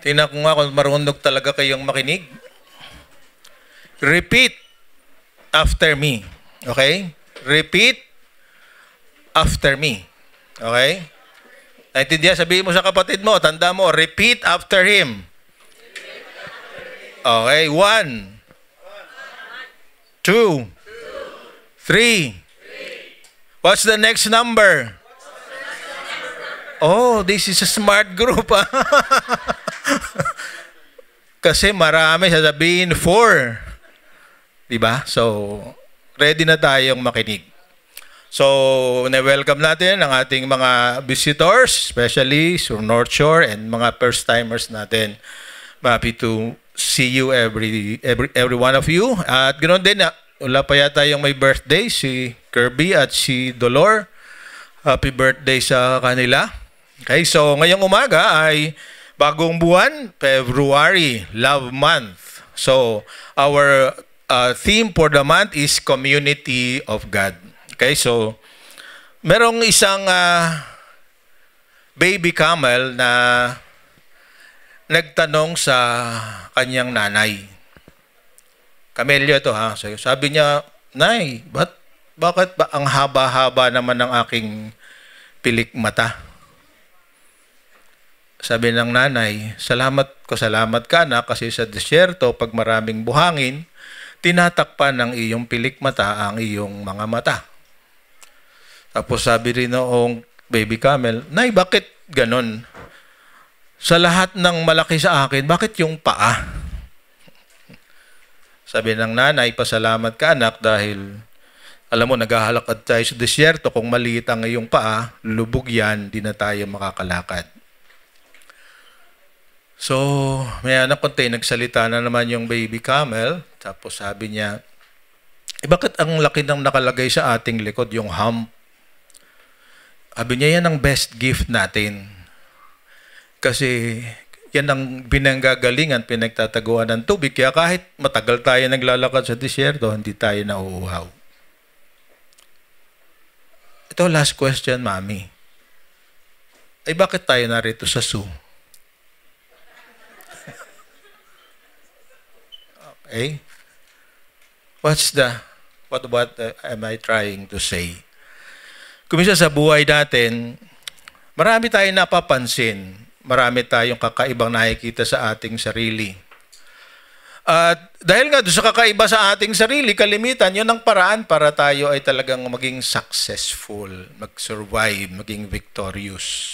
Tingnan ko nga kung marunong talaga kayong makinig. Repeat after me. Okay? Repeat after me. Okay? Naintindihan? Sabihin mo sa kapatid mo, tanda mo, repeat after him. Okay? 1, 2, 3. What's the next number? Oh, this is a smart group. Kasi marami sasabihin 4. Diba? So, ready na tayong makinig. So, na-welcome natin ang ating mga visitors, especially sa North Shore and mga first-timers natin. Happy to see you every one of you. At ganoon din, wala pa yata yung may birthday, si Kirby at si Dolor. Happy birthday sa kanila. Okay, so ngayong umaga ay bagong buwan, February, Love Month. So, our theme for the month is Community of God. Okay, so merong isang baby camel na nagtanong sa kanyang nanay. Camellia to ha. So, sabi niya, Nay, bakit ba ang haba-haba naman ng aking pilik mata? Sabi ng nanay, salamat ka na kasi sa disyerto, pag maraming buhangin, tinatakpan ng iyong pilik mata ang iyong mga mata. Tapos sabi rin noong baby camel, Nay, bakit ganon? Sa lahat ng malaki sa akin, bakit yung paa? Sabi ng nanay, pasalamat ka anak dahil alam mo, naghahalakad tayo sa disyerto, kung maliit ang iyong paa, lubog yan, di na tayo makakalakad. So, may anak konti, nagsalita na naman yung baby camel. Tapos sabi niya, bakit ang laki ng nakalagay sa ating likod, yung hump? Sabi niya, yan ang best gift natin. Kasi yan ang pinanggagalingan, pinagtataguan ng tubig. Kaya kahit matagal tayo naglalakad sa disyerto, hindi tayo nauuhaw. Ito, last question, Mami. Ay, bakit tayo narito sa zoo? Okay? What am I trying to say? Kumisa sa buhay natin, marami tayong napapansin. Marami tayong kakaibang nakikita sa ating sarili. At dahil nga doon sa kakaiba sa ating sarili, kalimitan, yun ang paraan para tayo ay talagang maging successful, mag-survive, maging victorious.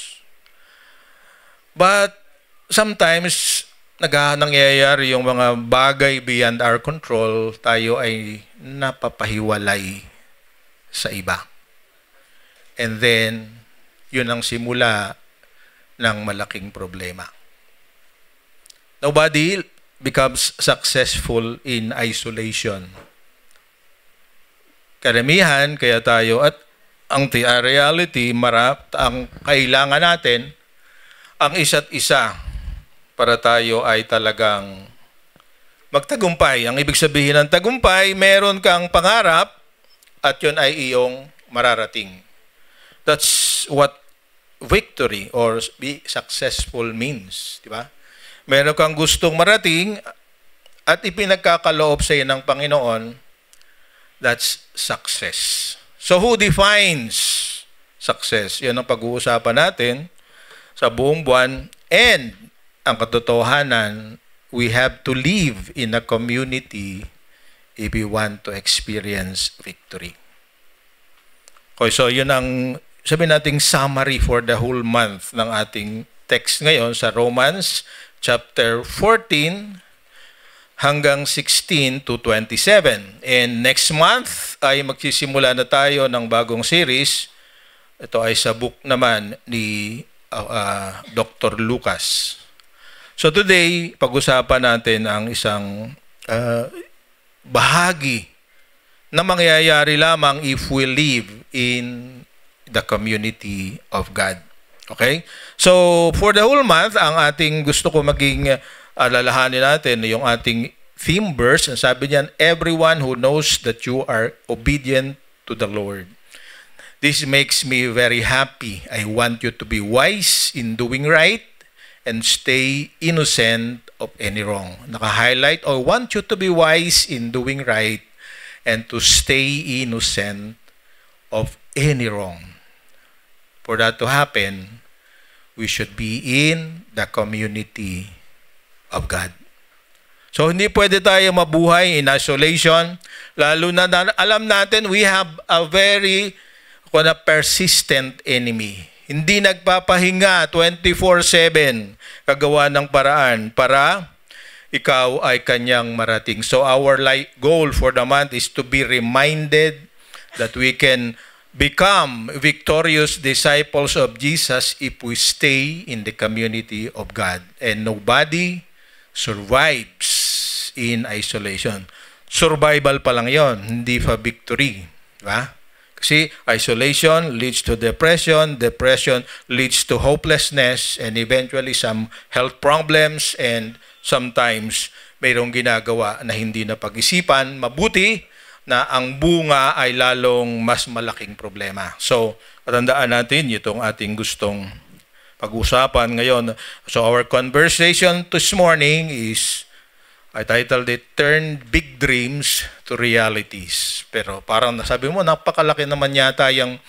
But sometimes, nangyayari yung mga bagay beyond our control, tayo ay napapahiwalay sa iba. And then, yun ang simula ng malaking problema. Nobody becomes successful in isolation. Karamihan, kaya tayo, at ang reality, ang kailangan natin, ang isa't isa, para tayo ay talagang magtagumpay. Ang ibig sabihin ng tagumpay, meron kang pangarap at yun ay iyong mararating. That's what victory or be successful means. Diba? Meron kang gustong marating at ipinagkakaloob sa iyo ng Panginoon, that's success. So who defines success? Yan ang pag-uusapan natin sa buong buwan. And ang katotohanan, we have to live in a community if we want to experience victory. Okay, so yun ang sabihin nating summary for the whole month ng ating text ngayon sa Romans chapter 14 hanggang 16 to 27. And next month ay magsisimula na tayo ng bagong series. Ito ay sa book naman ni Dr. Lucas. So today, pag-usapan natin ang isang bahagi na mangyayari lamang if we live in the community of God. Okay? So, for the whole month, ang ating gusto ko maging alalahanin natin, yung ating theme verse, sabi niyan, everyone who knows that you are obedient to the Lord. This makes me very happy. I want you to be wise in doing right and stay innocent of any wrong. Naka-highlight, I want you to be wise in doing right and to stay innocent of any wrong. For that to happen, we should be in the community of God. So, hindi pwede tayo mabuhay in isolation, lalo na alam natin we have a very persistent enemy. Hindi nagpapahinga 24/7 kagawa ng paraan para ikaw ay kanyang marating. So, our goal for the month is to be reminded that we can become victorious disciples of Jesus if we stay in the community of God. And nobody survives in isolation. Survival pa lang yon, hindi pa victory. Diba? Kasi isolation leads to depression, depression leads to hopelessness, and eventually some health problems, and sometimes mayroong ginagawa na hindi na pag-isipan mabuti na ang bunga ay lalong mas malaking problema. So, tandaan natin itong ating gustong pag-usapan ngayon. So, our conversation this morning is, I titled it, Turn Big Dreams to Realities. Pero parang nasabi mo, napakalaki naman yata yung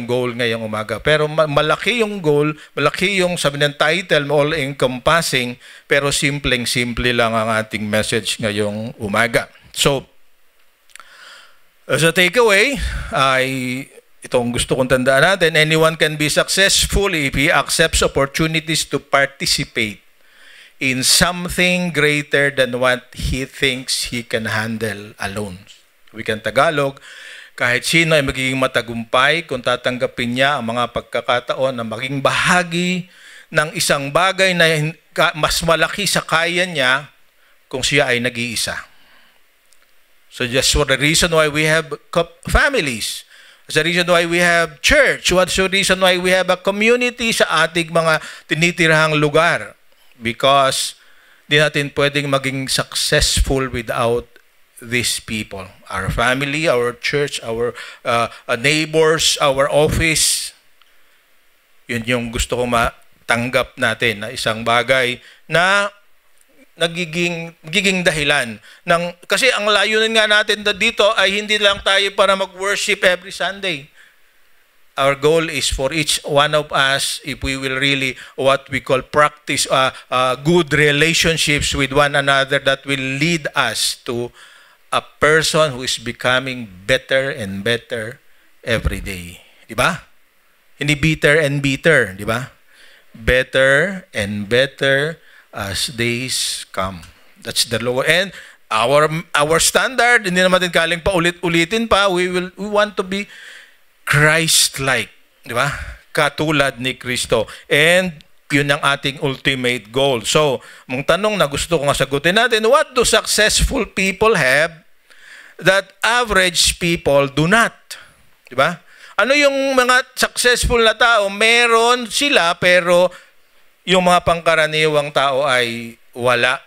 goal ngayong umaga. Pero malaki yung goal, malaki yung sabi ng title, all-encompassing, pero simpleng-simple lang ang ating message ngayong umaga. So, as a takeaway, itong gusto kong tandaan natin, anyone can be successful if he accepts opportunities to participate in something greater than what he thinks he can handle alone. We can Tagalog, kahit sino ay magiging matagumpay kung tatanggapin niya ang mga pagkakataon na maging bahagi ng isang bagay na mas malaki sa kaya niya kung siya ay nag-iisa. So just for the reason why we have families, that's the reason why we have church, what's the reason why we have a community sa ating mga tinitirahang lugar. Because di natin pwedeng maging successful without these people. Our family, our church, our neighbors, our office. Yun yung gusto kong matanggap natin na isang bagay na nagiging dahilan ng, kasi ang layunin nga natin dito ay hindi lang tayo para mag-worship every Sunday. Our goal is for each one of us, if we will really what we call practice good relationships with one another, that will lead us to a person who is becoming better and better every day. Di ba? Hindi bitter and bitter, di ba? Better and better as days come. That's the law. And our standard, hindi naman din kaling pa ulit-ulitin pa, we want to be Christ-like, di ba? Katulad ni Kristo. And yun ang ating ultimate goal. So, mong tanong na gusto kong sagutin natin, what do successful people have that average people do not? Di ba? Ano yung mga successful na tao? Meron sila, pero yung mga pangkaraniwang tao ay wala.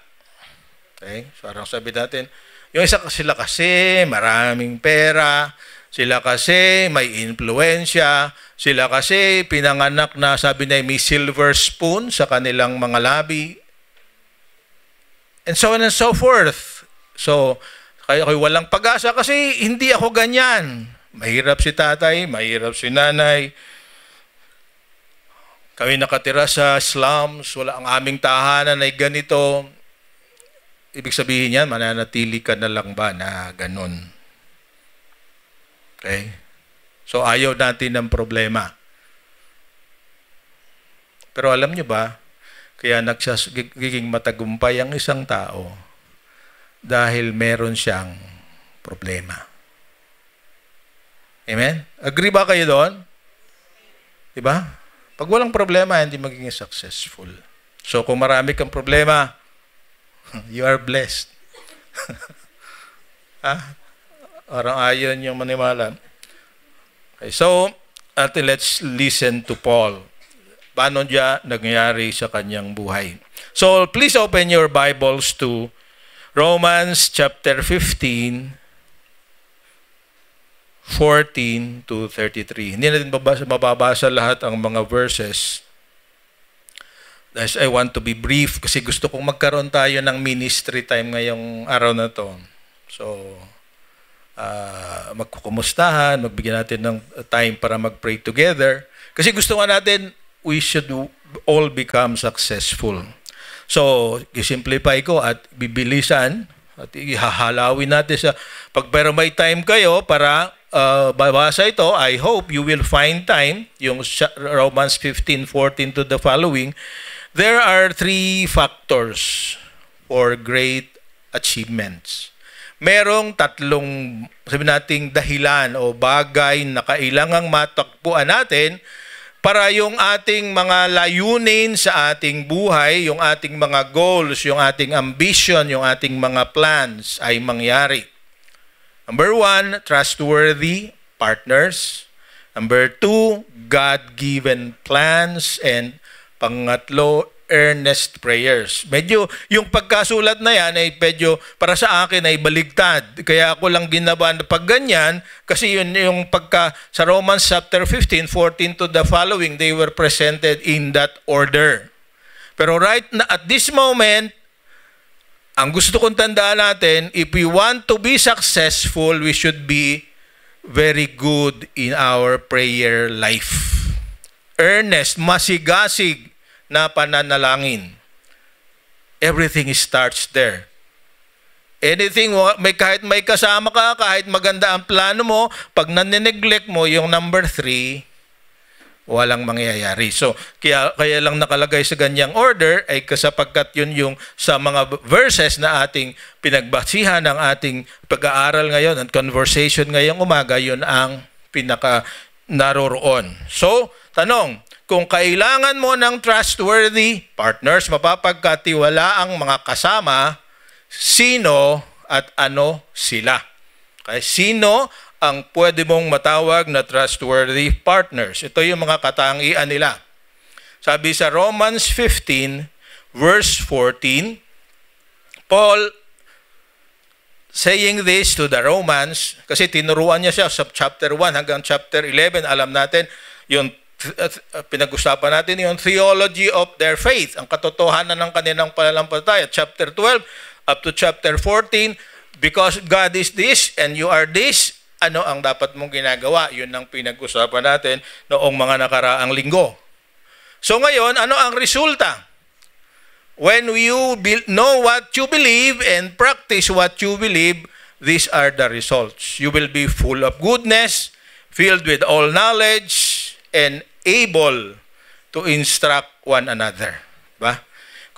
Okay? So, parang sabi natin, yung isa sila kasi maraming pera, sila kasi may influensya, sila kasi pinanganak na sabi na may silver spoon sa kanilang mga labi, and so on and so forth. So, kaya walang pag-asa kasi hindi ako ganyan. Mahirap si tatay, mahirap si nanay. Kami nakatira sa slums, wala ang aming tahanan ay ganito. Ibig sabihin yan, mananatili ka na lang ba na ganun? Okay? So, ayaw natin ng problema. Pero alam nyo ba, kaya nagiging matagumpay ang isang tao dahil meron siyang problema. Amen? Agree ba kayo doon? Diba? Pag walang problema, hindi magiging successful. So, kung marami kang problema, you are blessed. Parang ayon yung maniwala. Okay, so, let's listen to Paul. Paano niya nangyari sa kanyang buhay. So, please open your Bibles to Romans chapter 15, 14 to 33. Hindi natin mababasa lahat ang mga verses. As I want to be brief kasi gusto kong magkaroon tayo ng ministry time ngayong araw na to. So, magkukumustahan, magbigyan natin ng time para mag-pray together. Kasi gusto nga natin, we should all become successful. So, i-simplify ko at bibilisan at ihahalawin natin sa pero may time kayo para babasa ito. I hope you will find time, yung Romans 15:14 to the following. There are 3 factors for great achievements. Merong 3, sabi nating dahilan o bagay na kailangang matakbuhan natin para yung ating mga layunin sa ating buhay, yung ating mga goals, yung ating ambition, yung ating mga plans ay mangyari. Number 1, trustworthy partners. Number 2, God-given plans. And pangatlo, earnest prayers. Medyo, yung pagkasulat na yan ay medyo para sa akin ay baligtad. Kaya ako lang ginawa na pag ganyan, kasi yun yung sa Romans chapter 15:14 to the following, they were presented in that order. Pero right na at this moment, ang gusto kong tandaan natin, if we want to be successful, we should be very good in our prayer life. Earnest, masigasig na pananalangin. Everything starts there. Anything, kahit may kasama ka, kahit maganda ang plano mo, pag nanineglect mo yung number 3, walang mangyayari. So, kaya lang nakalagay sa ganyang order ay kasapagkat yun yung sa mga verses na ating pinagbasihan ng ating pag-aaral ngayon at conversation ngayong umaga, yun ang pinaka naroroon. So, tanong, kung kailangan mo ng trustworthy partners, mapapagkatiwala ang mga kasama, sino at ano sila? Okay? Sino ang pwede mong matawag na trustworthy partners? Ito yung mga katangian nila. Sabi sa Romans 15, verse 14, Paul saying this to the Romans, kasi tinuruan niya siya sa chapter 1 hanggang chapter 11, alam natin, yung pinag-usapan natin yung theology of their faith, ang katotohanan ng kanilang pananampalataya. Chapter 12 up to chapter 14, because God is this and you are this, ano ang dapat mong ginagawa? Yun ang pinag-usapan natin noong mga nakaraang linggo. So ngayon, ano ang resulta? When you know what you believe and practice what you believe, these are the results. You will be full of goodness, filled with all knowledge, and able to instruct one another. Ba?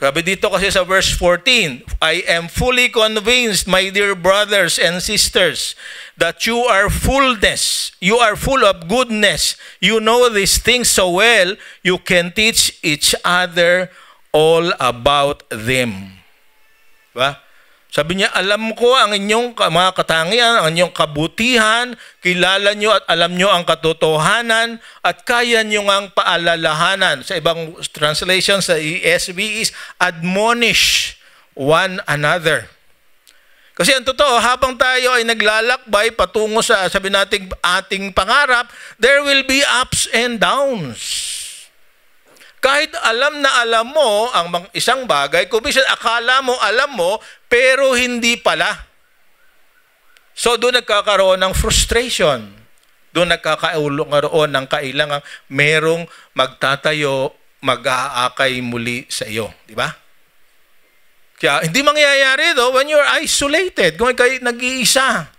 Sabi dito kasi sa verse 14, I am fully convinced, my dear brothers and sisters, that you are full of goodness. You know these things so well, you can teach each other all about them. Ba? Sabi niya, alam ko ang inyong mga katangian, ang inyong kabutihan, kilala nyo at alam nyo ang katotohanan, at kaya nyo ang paalalahanan. Sa ibang translation sa ESV is, admonish one another. Kasi ang totoo, habang tayo ay naglalakbay patungo sa, sabi natin, ating pangarap, there will be ups and downs. Kahit alam na alam mo ang isang bagay, kung minsan akala mo alam mo, pero hindi pala. So doon nagkakaroon ng frustration. Doon nagkakaroon ng kailangan merong magtatayo, mag-aakay muli sa iyo. Di ba? Kaya hindi mangyayari ito when you're isolated, kung kayo nag-iisa.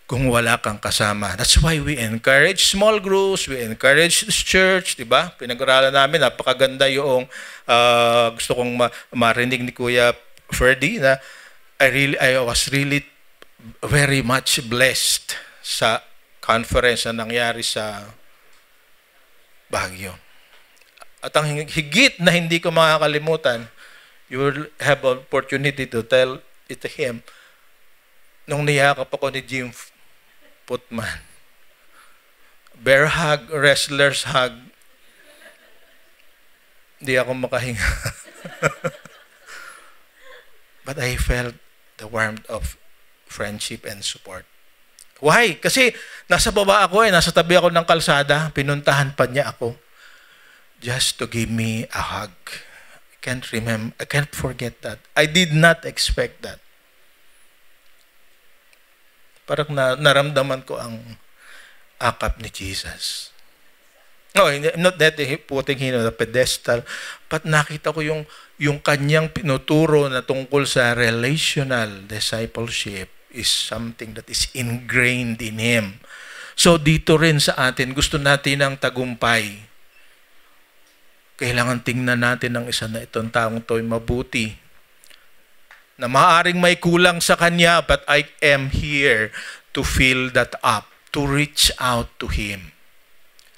Kung wala kang kasama. That's why we encourage small groups, we encourage this church, di ba? Pinag-aralan namin, napakaganda yung gusto kong marinig ni Kuya Ferdy na I was really very much blessed sa conference na nangyari sa Baguio. At ang higit na hindi ko makakalimutan, you will have an opportunity to tell it to him, nung niyakap ako ni Jim Putman. Bear hug, wrestler's hug. Hindi ako makahinga. But I felt the warmth of friendship and support. Why? Kasi nasa baba ako nasa tabi ako ng kalsada, pinuntahan pa niya ako. just to give me a hug. I can't forget that. I did not expect that. Parang naramdaman ko ang akap ni Jesus. No, I'm not that putting him on a pedestal, but nakita ko yung kanyang pinuturo na tungkol sa relational discipleship is something that is ingrained in him. So dito rin sa atin, gusto natin ng tagumpay. Kailangan tingnan natin ang isa na itong taong to'y mabuti. Na maaaring may kulang sa kanya, but I am here to fill that up, to reach out to him.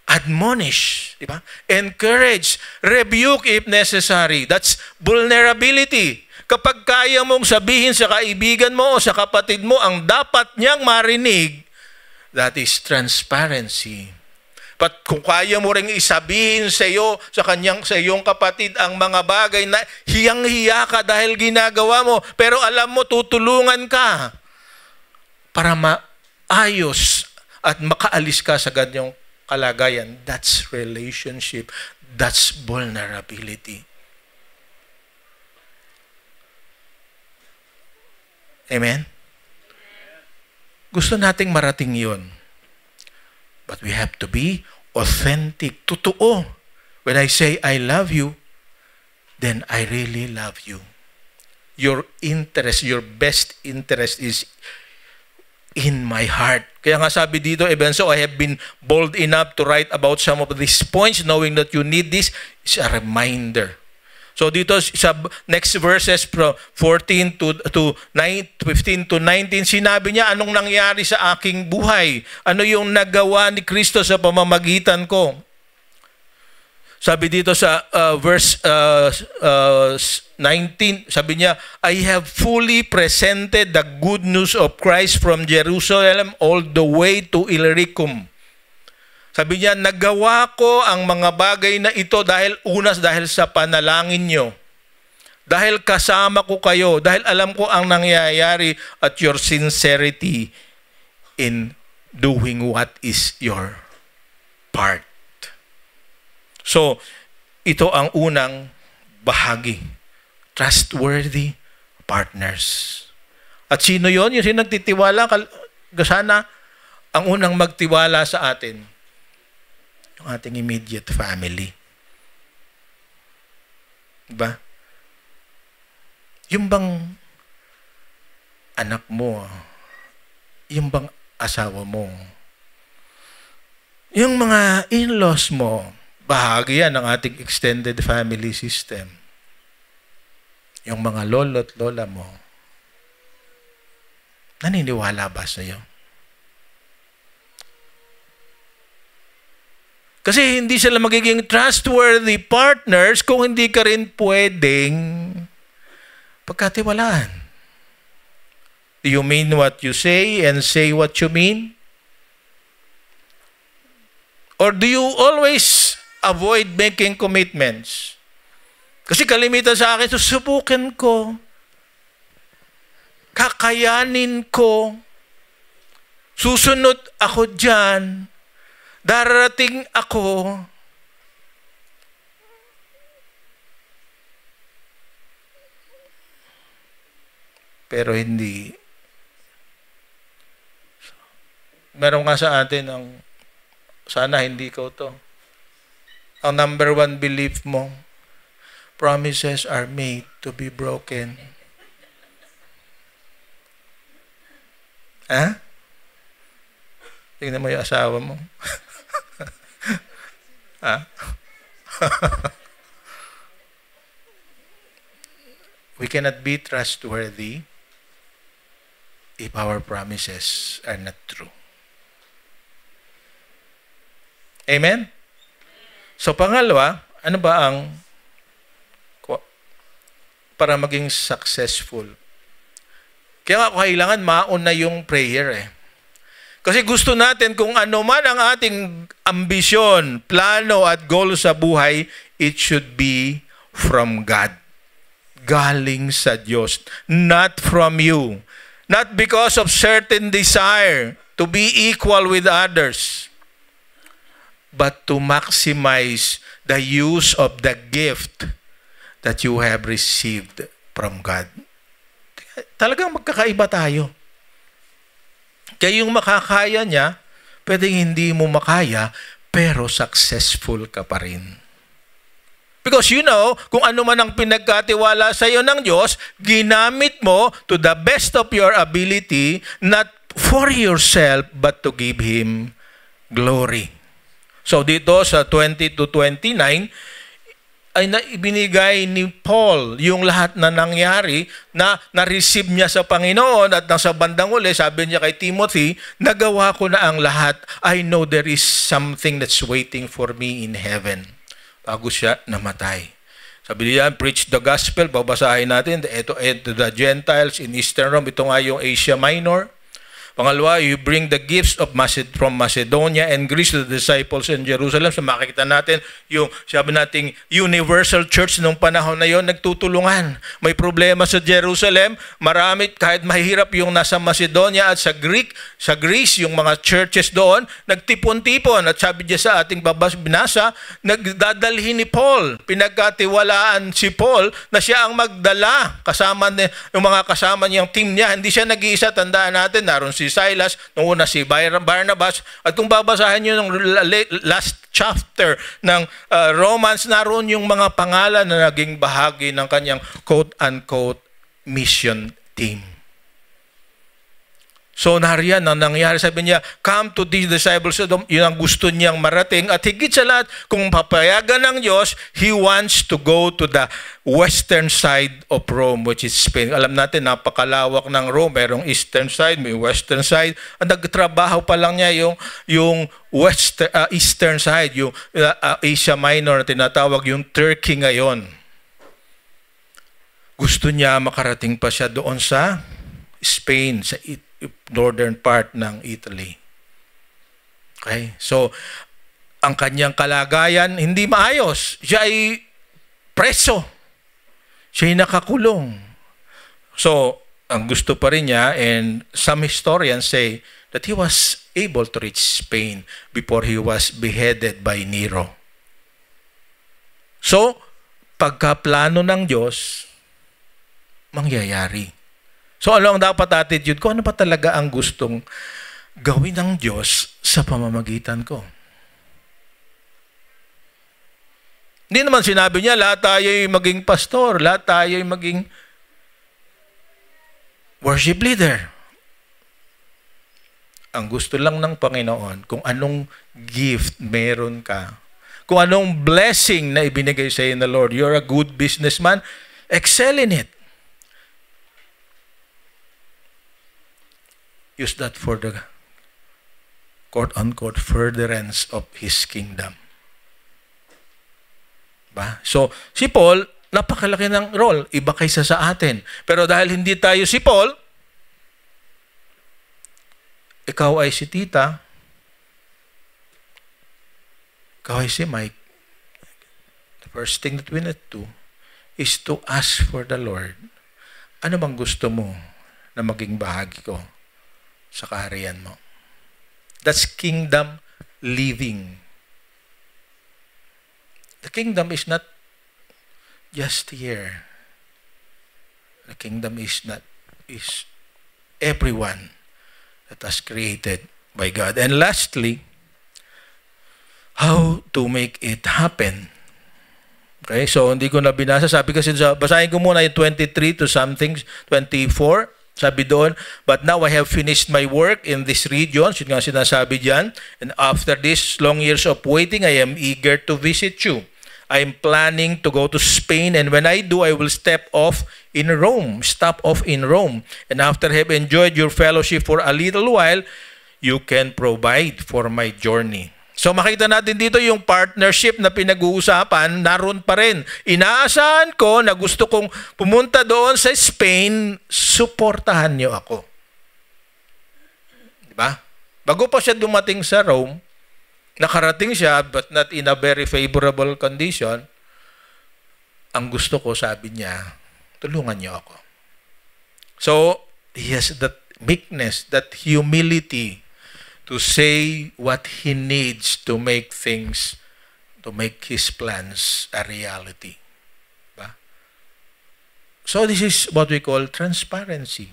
Admonish, di ba? Encourage, rebuke if necessary. That's vulnerability. Kapag kaya mong sabihin sa kaibigan mo o sa kapatid mo ang dapat niyang marinig, that is transparency. But kung kaya mo ring isabihin sa iyo, sa iyong kapatid ang mga bagay na hiyang-hiya ka dahil ginagawa mo, pero alam mo tutulungan ka para maayos at makaalis ka sa ganyang kalagayan. That's relationship. That's vulnerability. Amen? Gusto nating marating yun. But we have to be authentic. Totoo. When I say I love you, then I really love you. Your interest, your best interest is in my heart. Kaya nga sabi dito, so I have been bold enough to write about some of these points, knowing that you need this is a reminder. So dito sa next verses from 15 to 19, sinabi niya, anong nangyari sa aking buhay? Ano yung nagawa ni Kristo sa pamamagitan ko? Sabi dito sa verse 19, sabi niya, I have fully presented the good news of Christ from Jerusalem all the way to Illyricum. Sabi niya, nagawa ko ang mga bagay na ito dahil sa panalangin nyo. Dahil kasama ko kayo. Dahil alam ko ang nangyayari at your sincerity in doing what is your part. So, ito ang unang bahagi. Trustworthy partners. At sino yon? Yung nagtitiwala, sana ang unang magtiwala sa atin, yung ating immediate family. Diba? Yung bang anak mo, yung bang asawa mo, yung mga in-laws mo, bahagi yan ng ating extended family system. Yung mga lolo at lola mo, naniniwala ba sa'yo? Kasi hindi sila magiging trustworthy partners kung hindi ka rin pwedeng pagkatiwalaan. Do you mean what you say and say what you mean? Or do you always avoid making commitments? Kasi kalimitan sa akin, susubukan ko, kakayanin ko, susunod ako dyan, darating ako. Pero hindi. Meron nga sa atin ang sana hindi ko to. Ang number one belief mo, promises are made to be broken. Ha? Tingnan mo yung asawa mo. Ha? We cannot be trustworthy if our promises are not true. Amen? So pangalawa, ano ba ang para maging successful? Kaya nga kailangan mauna yung prayer eh. Kasi gusto natin kung ano man ang ating ambisyon, plano at goal sa buhay, it should be from God. Galing sa Diyos, not from you. Not because of certain desire to be equal with others. but to maximize the use of the gift that you have received from God. Talagang magkakaiba tayo. Kaya yung makakaya niya, pwedeng hindi mo makaya, pero successful ka pa rin. Because you know, kung ano man ang pinagkatiwala sa iyo ng Diyos, ginamit mo to the best of your ability, not for yourself, but to give Him glory. So dito sa 20 to 29, ay ibinigay ni Paul yung lahat na nangyari na na-receive niya sa Panginoon at nasa bandang uli, sabi niya kay Timothy, nagawa ko na ang lahat. I know there is something that's waiting for me in heaven. Bago siya namatay. Sabi niya, preach the gospel, babasahin natin, ito the Gentiles in Eastern Rome, ito nga yung Asia Minor. Pangalawa, you bring the gifts of from Macedonia and Greece to the disciples in Jerusalem. So makikita natin yung sabi nating universal church nung panahon na yon nagtutulungan. May problema sa Jerusalem, marami kahit mahirap yung nasa Macedonia at sa Greece, yung mga churches doon, nagtipon-tipon. At sabi niya sa ating binasa, nagdadalhin ni Paul. Pinagkatiwalaan si Paul na siya ang magdala kasama yung mga kasama niyang team niya. Hindi siya nag-iisa, tandaan natin, naroon si Silas, nung una si Barnabas, at kung babasahin nyo ng last chapter ng Romans, naroon yung mga pangalan na naging bahagi ng kanyang quote-unquote mission team. So nariyan ang nangyari, sabi niya, come to these disciples, yun ang gusto niyang marating, at higit sa lahat, kung papayagan ng Diyos, He wants to go to the western side of Rome, which is Spain. Alam natin, napakalawak ng Rome, mayroong eastern side, may western side, at nagtrabaho pa lang niya yung eastern side, yung Asia Minor na tinatawag, yung Turkey ngayon. Gusto niya makarating pa siya doon sa Spain, sa northern part ng Italy. Okay? So, ang kanyang kalagayan hindi maayos. Siya ay preso. Siya ay nakakulong. So, ang gusto pa rin niya, and some historians say that he was able to reach Spain before he was beheaded by Nero. So, pagkaplano ng Diyos, mangyayari. So ano ang dapat attitude ko? Ano pa talaga ang gustong gawin ng Diyos sa pamamagitan ko? Hindi naman sinabi niya, lahat tayo'y maging pastor, lahat tayo'y maging worship leader. Ang gusto lang ng Panginoon, kung anong gift meron ka, kung anong blessing na ibinigay sa iyo ng Lord, you're a good businessman, excel in it. Use that for the quote-unquote furtherance of His kingdom. Diba? So, si Paul, napakalaki ng role, iba kaysa sa atin. Pero dahil hindi tayo si Paul, ikaw ay si Tita, ikaw ay si Mike, the first thing that we need to is to ask for the Lord, ano bang gusto mo na maging bahagi ko sa kaharian mo? That's kingdom living. The kingdom is not just here. The kingdom is everyone that was created by God. And lastly, how to make it happen. Okay, so hindi ko na binasa. Sabi kasi, basahin ko muna yung 23 to something, 24. Sabi doon, but now I have finished my work in this region. Yun nga sinasabi dyan. And after this long years of waiting, I am eager to visit you. I am planning to go to Spain, and when I do, I will stop off in Rome. And after have enjoyed your fellowship for a little while, you can provide for my journey. So makita natin dito yung partnership na pinag-uusapan, naroon pa rin. Inaasahan ko na gusto kong pumunta doon sa Spain, suportahan niyo ako. Diba? Bago pa siya dumating sa Rome, nakarating siya but not in a very favorable condition, ang gusto ko, sabi niya, tulungan niyo ako. So, he has that meekness, that humility, to say what he needs to make things, to make his plans a reality. Diba? So this is what we call transparency.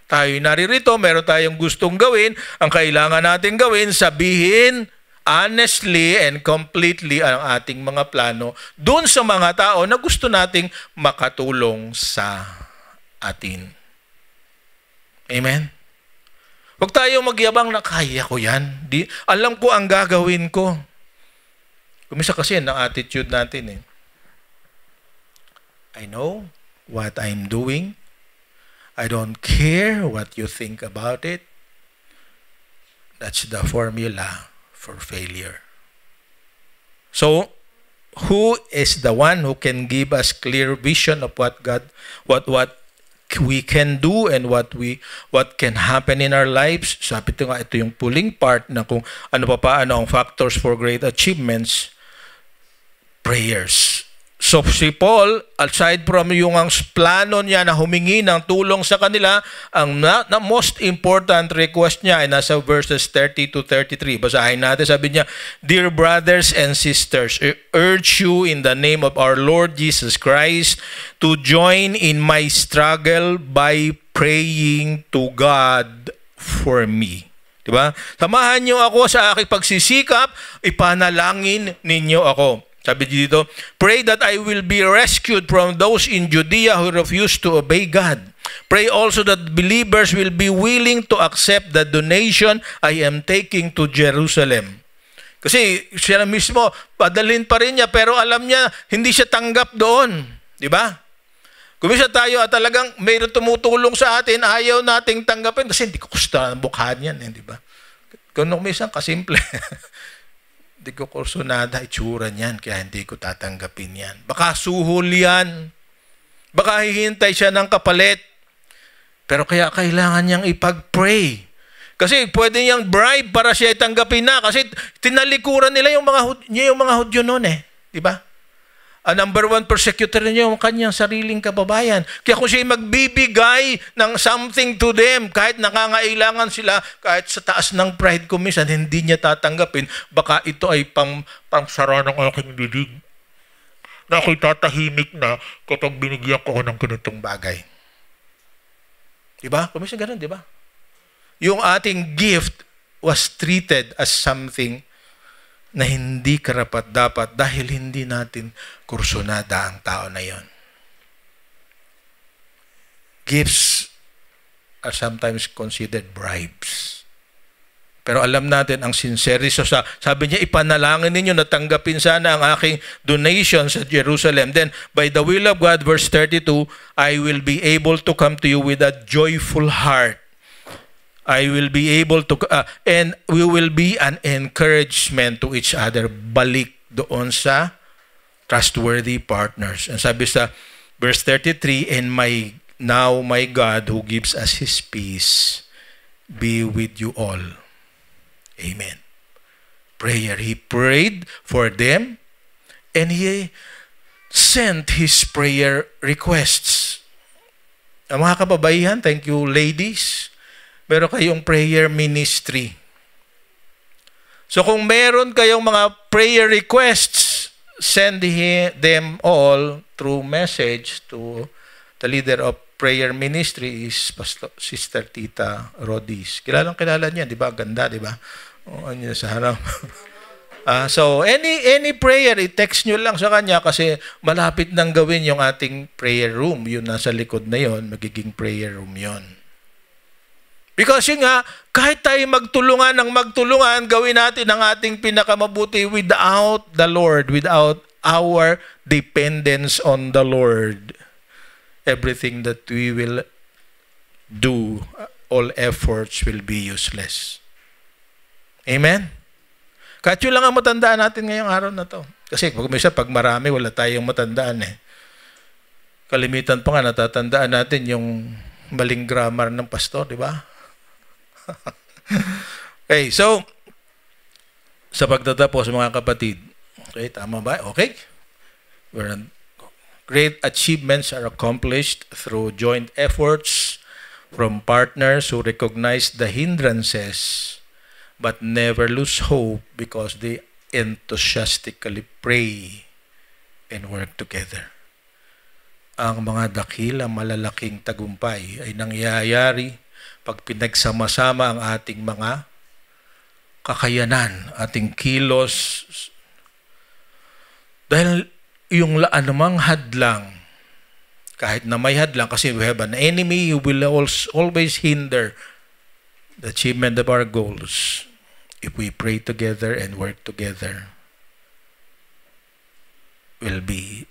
Tayo naririto, meron tayong gustong gawin, ang kailangan natin gawin, sabihin honestly and completely ang ating mga plano doon sa mga tao na gusto nating makatulong sa atin. Amen? Huwag tayong magyabang na kaya ko yan. Alam ko ang gagawin ko. Kumisa kasi ang attitude natin eh. I know what I'm doing. I don't care what you think about it. That's the formula for failure. So, who is the one who can give us clear vision of what we can do and what can happen in our lives? Sabi ito nga, ito yung pulling part na kung ano ang factors for great achievements. Prayers. So si Paul, aside from yung ang plano niya na humingi ng tulong sa kanila, ang most important request niya ay nasa verses 30 to 33. Basahin natin, sabi niya, "Dear brothers and sisters, I urge you in the name of our Lord Jesus Christ to join in my struggle by praying to God for me." Diba? Samahan niyo ako sa aking pagsisikap, ipanalangin ninyo ako. Sabi dito, "Pray that I will be rescued from those in Judea who refuse to obey God. Pray also that believers will be willing to accept the donation I am taking to Jerusalem." Kasi siya mismo, padalhin pa rin niya, pero alam niya, hindi siya tanggap doon. Di ba? Kumisa tayo at talagang mayroon tumutulong sa atin, ayaw nating tanggapin kasi hindi ko gusto ang bukhan yan. Di ba? Kung minsan, kasimple. Hindi ko kursunada itsura niyan, kaya hindi ko tatanggapin yan. Baka suhol yan. Baka hihintay siya ng kapalit. Pero kaya kailangan niyang ipag-pray. Kasi pwede niyang bribe para siya itanggapin na. Kasi tinalikuran nila yung mga Hudyo noon eh. Diba? Ang number one persecutor niya yung kanyang sariling kababayan. Kaya kung siya magbibigay ng something to them, kahit nakangailangan sila, kahit sa taas ng pride ko minsan, hindi niya tatanggapin, baka ito ay pangsara ng aking bibig. Na ako'y tatahimik na kapag binigyan ko ng ganitong bagay. Diba? Kung minsan ganun, diba? Yung ating gift was treated as something na hindi karapat-dapat dahil hindi natin kursunada ang tao na yon. Gifts are sometimes considered bribes. Pero alam natin ang sincerity. So sabi niya, ipanalangin ninyo na tanggapin sana ang aking donation sa Jerusalem. Then, by the will of God, verse 32, I will be able to come to you with a joyful heart. I will be able to, and we will be an encouragement to each other. Balik doon sa trustworthy partners. And sabi sa verse 33, and now my God who gives us His peace be with you all. Amen. Prayer. He prayed for them and he sent his prayer requests. Ang mga kababaihan, thank you ladies, meron kayong prayer ministry. So kung meron kayong mga prayer requests, send them all through message to the leader of prayer ministry is Sister Tita Rodis. Kilala niya, di ba? Ganda, di ba? O, ano sa harap. So any prayer, i-text nyo lang sa kanya kasi malapit nang gawin yung ating prayer room. Yun nasa likod na yon, magiging prayer room yon. Because yun nga, kahit tayo magtulungan, gawin natin ang ating pinakamabuti without the Lord, without our dependence on the Lord. Everything that we will do, all efforts will be useless. Amen? Kahit yun lang ang matandaan natin ngayong araw na to. Kasi pag marami, wala tayong matandaan eh. Kalimitan pa nga, natatandaan natin yung maling grammar ng pastor, di ba? Okay, so, sa pagtatapos mga kapatid, okay, tama ba? Okay? Great achievements are accomplished through joint efforts from partners who recognize the hindrances but never lose hope because they enthusiastically pray and work together. Ang mga dakila, malalaking tagumpay ay nangyayari pag pinagsama-sama ang ating mga kakayanan, ating kilos. Dahil yung anumang hadlang, kahit na may hadlang, kasi we have an enemy who will always hinder the achievement of our goals. If we pray together and work together, we'll be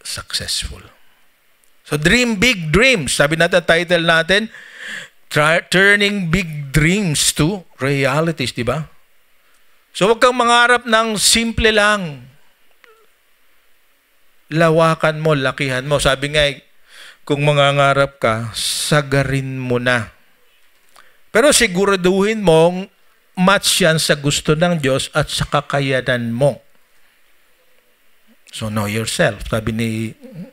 successful. So dream big dreams. Sabi natin, title natin, Turning Big Dreams to Realities, di ba? So huwag kang mangarap ng simple lang. Lawakan mo, lakihan mo. Sabi nga, kung mangangarap ka, sagarin mo na. Pero siguraduhin mong match yan sa gusto ng Diyos at sa kakayanan mo. So know yourself, sabi ni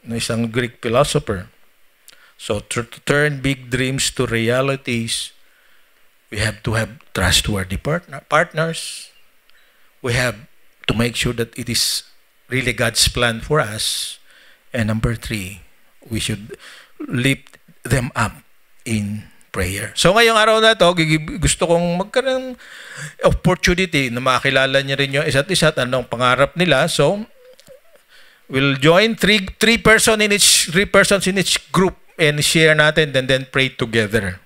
isang Greek philosopher. So to turn big dreams to realities, we have to have trustworthy partners. We have to make sure that it is really God's plan for us. And number 3, we should lift them up in prayer. So ngayong araw na to, gusto kong magkaroon ng opportunity na makilala niyo rin yung isa't isa, anong pangarap nila. So we'll join three persons in each group and share natin and then pray together.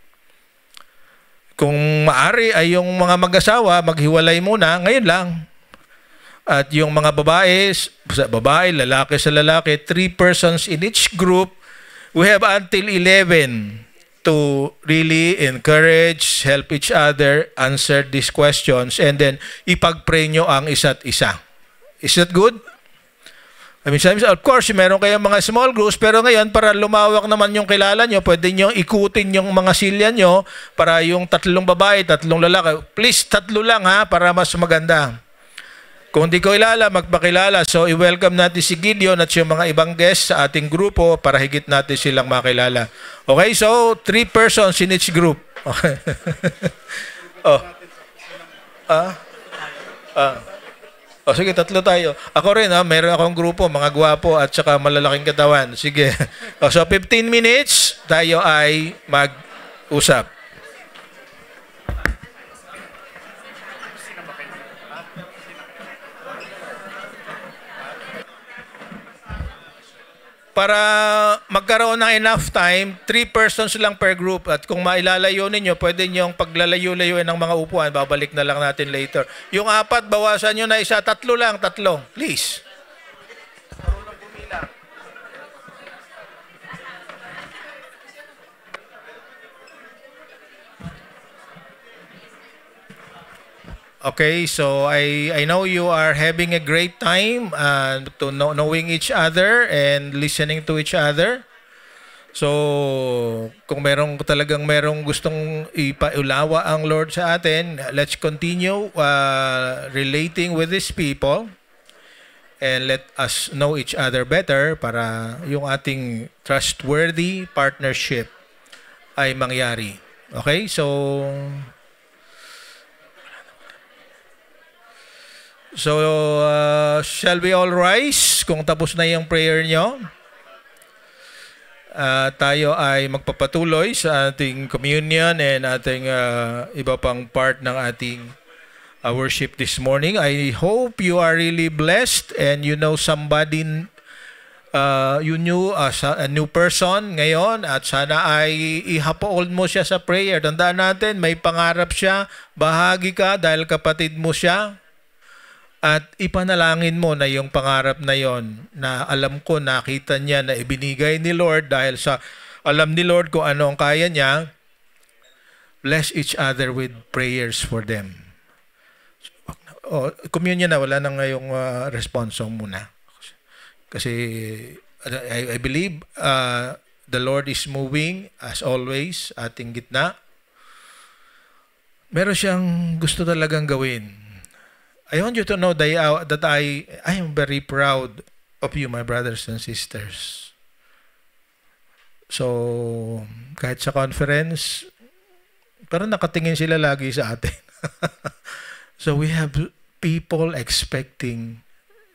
Kung maari ay yung mga mag-asawa, maghiwalay muna, ngayon lang. At yung mga babae, lalaki sa lalaki, 3 persons in each group. We have until 11 to really encourage, help each other, answer these questions, and then ipag-pray nyo ang isa't isa. Is that good? I mean, of course, meron kayong mga small groups, pero ngayon, para lumawak naman yung kilala nyo, pwede nyo ikutin yung mga silya nyo para yung 3 babae, 3 lalaki. Please, 3 lang ha, para mas maganda. Kung di ko ilala, magpakilala. So, i-welcome natin si Gideon at yung mga ibang guests sa ating grupo para higit natin silang makilala. Okay, so 3 persons in each group. Okay. Sige, 3 tayo. Ako rin, meron akong grupo, mga gwapo at saka malalaking katawan. Sige. So, 15 minutes, tayo ay mag-usap. Para magkaroon ng enough time, 3 persons lang per group. At kung mailalayo ninyo, pwede nyo paglalayo-layuin ng mga upuan, babalik na lang natin later. Yung 4, bawasan nyo na isa. 3 lang, 3. Please. Okay, so I know you are having a great time to knowing each other and listening to each other. So, kung talagang merong gustong ipaulawa ang Lord sa atin, let's continue relating with these people and let us know each other better para yung ating trustworthy partnership ay mangyari. Okay, so shall we all rise? Kung tapos na yung prayer nyo, tayo ay magpapatuloy sa ating communion and ating iba pang part ng ating worship this morning. I hope you are really blessed and you know somebody you knew as a new person ngayon at sana ay ihapold mo siya sa prayer. Tandaan natin, may pangarap siya, bahagi ka dahil kapatid mo siya. At ipanalangin mo na yung pangarap na yon na alam ko nakita niya na ibinigay ni Lord dahil sa alam ni Lord kung ano ang kaya niya. Bless each other with prayers for them. Communion na, wala na ngayong response muna. Kasi I believe the Lord is moving as always ating gitna. Meron siyang gusto talagang gawin. I want you to know that I am very proud of you, my brothers and sisters. So, kahit sa conference, parang nakatingin sila lagi sa atin. So we have people expecting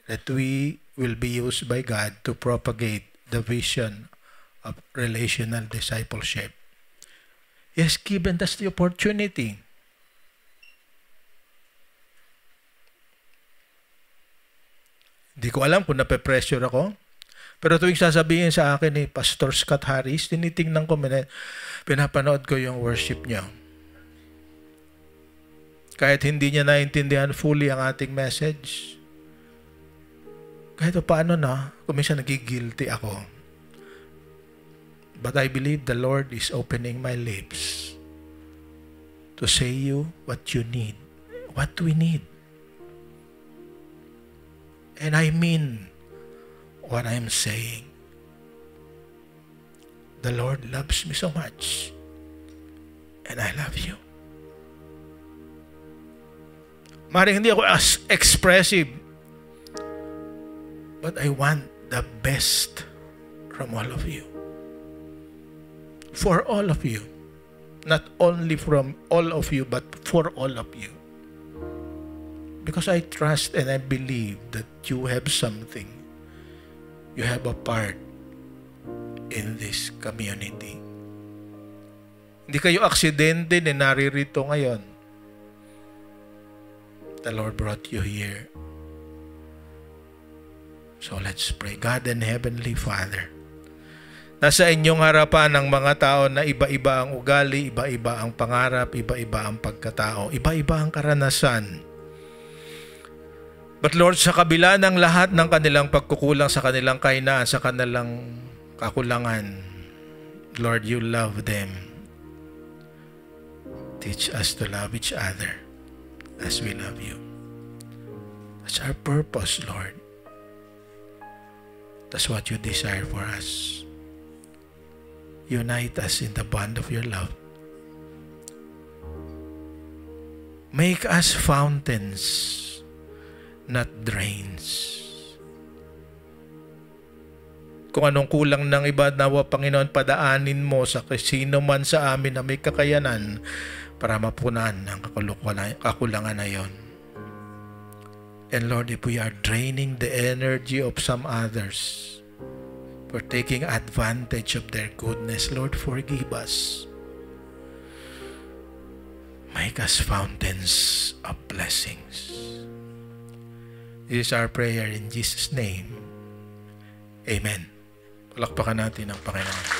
that we will be used by God to propagate the vision of relational discipleship. Yes, given us the opportunity. Hindi ko alam kung nape-pressure ako. Pero tuwing sasabihin sa akin ni Pastor Scott Harris, tinitingnan ko, pinapanood ko yung worship niya. Kahit hindi niya naintindihan fully ang ating message, kahit paano na, kung minsan nagigilty ako. But I believe the Lord is opening my lips to say you what you need, what we need. And I mean what I'm saying. The Lord loves me so much, and I love you. Maring hindi ako as expressive, but I want the best from all of you. For all of you. Not only from all of you, but for all of you. Because I trust and I believe that you have something. You have a part in this community. Hindi kayo aksidente na naririto ngayon. The Lord brought you here. So let's pray. God and Heavenly Father, nasa inyong harapan ang mga tao na iba-iba ang ugali, iba-iba ang pangarap, iba-iba ang pagkatao, iba-iba ang karanasan. But Lord, sa kabila ng lahat ng kanilang pagkukulang, sa kanilang kahinaan, sa kanilang kakulangan, Lord, you love them. Teach us to love each other as we love you. That's our purpose, Lord. That's what you desire for us. Unite us in the bond of your love. Make us fountains, not drains. Kung anong kulang ng iba, nawa Panginoon, padaanin mo sa sino man sa amin na may kakayanan para mapunan ang kakulangan na yon. And Lord, if we are draining the energy of some others for taking advantage of their goodness, Lord, forgive us. Make us fountains of blessings. This is our prayer in Jesus' name. Amen. Palakpakan natin ang Panginoon.